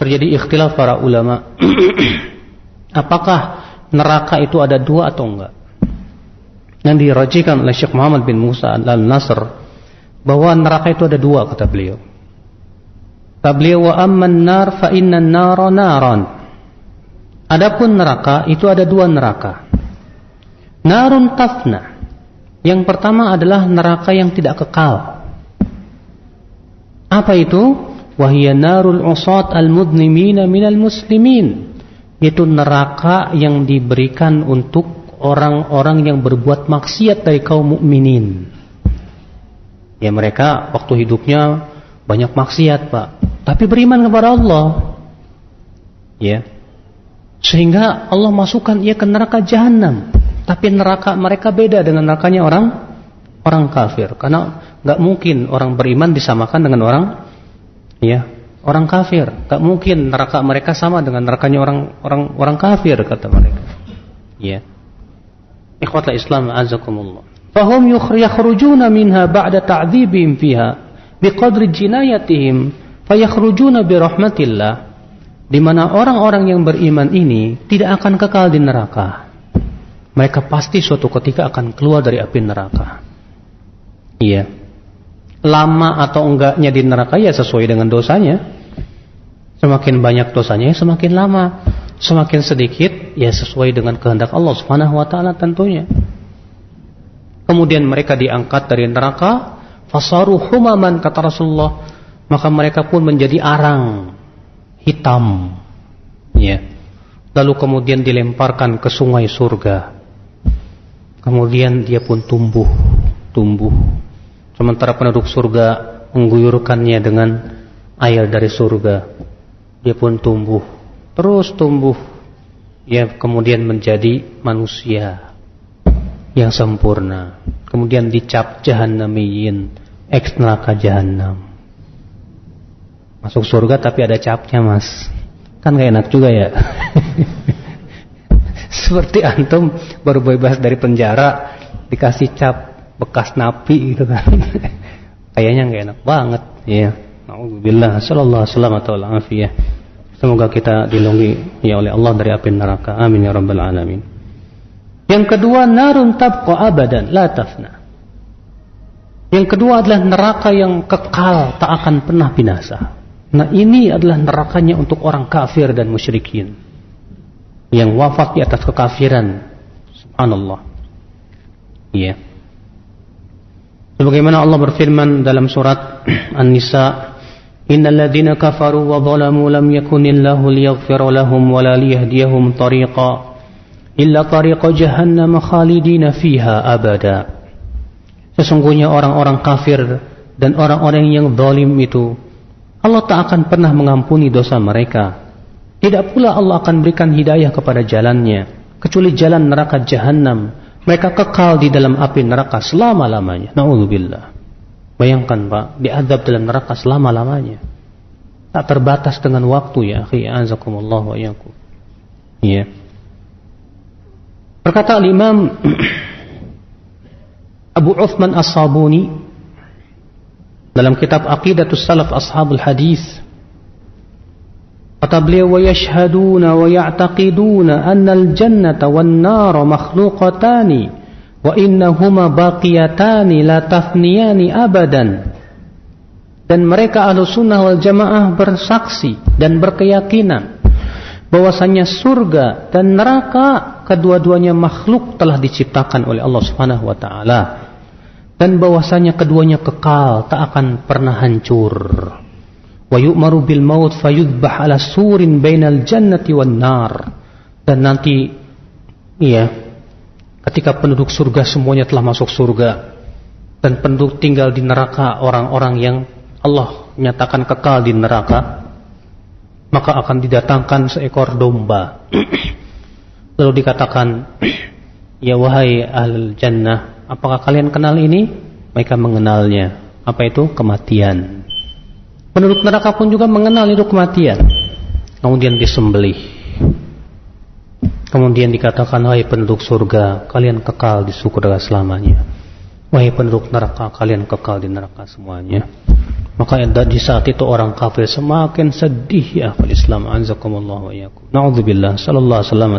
terjadi ikhtilaf para ulama. Apakah neraka itu ada dua atau enggak? Yang dirajikan oleh Syekh Muhammad bin Musa al-Nasr, bahwa neraka itu ada dua, kata beliau. Kata beliau, wa amman nar fa innan nara naran. Adapun neraka itu ada dua neraka. Narun tafna. Yang pertama adalah neraka yang tidak kekal. Apa itu? Wahia narul usat al-mudnimina minal muslimin. Itu neraka yang diberikan untuk orang-orang yang berbuat maksiat dari kaum mukminin. Ya, mereka waktu hidupnya banyak maksiat, Pak, tapi beriman kepada Allah. Ya. Sehingga Allah masukkan ia ke neraka jahanam. Tapi neraka mereka beda dengan nerakanya orang kafir. Karena enggak mungkin orang beriman disamakan dengan orang kafir. Enggak mungkin neraka mereka sama dengan nerakanya orang kafir, kata mereka. Ya. Ikhwatul Islam azakumullah. Fahum yakhrujuna minha ba'da ta'dzibihim fiha biqadri jinayatihim fayakhrujuna bi rahmatillah. Di mana orang-orang yang beriman ini tidak akan kekal di neraka. Mereka pasti suatu ketika akan keluar dari api neraka. Iya. Lama atau enggaknya di neraka ya sesuai dengan dosanya. Semakin banyak dosanya semakin lama. Semakin sedikit ya sesuai dengan kehendak Allah Subhanahu wa taala tentunya. Kemudian mereka diangkat dari neraka, fasaru humaman, kata Rasulullah, maka mereka pun menjadi arang hitam. Ya. Lalu kemudian dilemparkan ke sungai surga. Kemudian dia pun tumbuh. Sementara penduduk surga mengguyurkannya dengan air dari surga. Dia pun terus tumbuh. Ya, kemudian menjadi manusia yang sempurna. Kemudian dicap jahannamiyin, eks neraka jahanam. Masuk surga tapi ada capnya, Mas. Kan gak enak juga ya. Seperti antum baru bebas dari penjara dikasih cap bekas napi gitu kan. Kayaknya gak enak banget ya. Nauzubillah, sallallahu alaihi wasallam. Semoga kita dilindungi ya oleh Allah dari api neraka. Amin ya rabbal alamin. Yang kedua, narun tabqa abadan la tafna. Yang kedua adalah neraka yang kekal, tak akan pernah binasa. Nah, ini adalah nerakanya untuk orang kafir dan musyrikin yang wafat di atas kekafiran. Subhanallah. Iya. Sebagaimana Allah berfirman dalam surat An-Nisa, innal ladzina kafaru wa zalamu lam yakunillahu liyaghfira lahum wa la liyahdiyahum tariqa illa tariqa jahannam khalidina fiha abada. Sesungguhnya orang-orang kafir dan orang-orang yang zalim itu Allah tak akan pernah mengampuni dosa mereka. Tidak pula Allah akan berikan hidayah kepada jalannya, kecuali jalan neraka jahanam. Mereka kekal di dalam api neraka selama-lamanya. Na'udzubillah. Bayangkan, Pak, diazab dalam neraka selama-lamanya. Tak terbatas dengan waktu, ya akhi, azakumullah wa iyyakum. Iya. Berkata Imam Abu Uthman As-Sabuni dalam kitab Aqidatus Salaf Ashabul Hadis, kata beliau, wa yashhaduna wa ya'taqiduna anna al-jannata wan-nara makhluqatani wa innahuma baqiyatani la tafniyani abadan. Dan mereka Ahlussunnah wal Jamaah bersaksi dan berkeyakinan bahwasanya surga dan neraka kedua-duanya makhluk telah diciptakan oleh Allah Subhanahu wa taala, dan bahwasanya keduanya kekal, tak akan pernah hancur. Wa yu'maru bil maut fayudbah ala surin bainal jannati wan nar. Dan nanti ketika penduduk surga semuanya telah masuk surga dan penduduk tinggal di neraka, orang-orang yang Allah nyatakan kekal di neraka, maka akan didatangkan seekor domba. Lalu dikatakan, ya wahai ahlul jannah, apakah kalian kenal ini? Mereka mengenalnya. Apa itu? Kematian. Penduduk neraka pun juga mengenal itu kematian. Kemudian disembelih. Kemudian dikatakan, wahai penduduk surga, kalian kekal di surga selamanya. Wahai penduduk neraka, kalian kekal di neraka semuanya. Maka di saat itu orang kafir semakin sedih ya Islam. Anzakumullah wa iyyakum. Na'udzubillah. Sallallahu alaihi wasallam.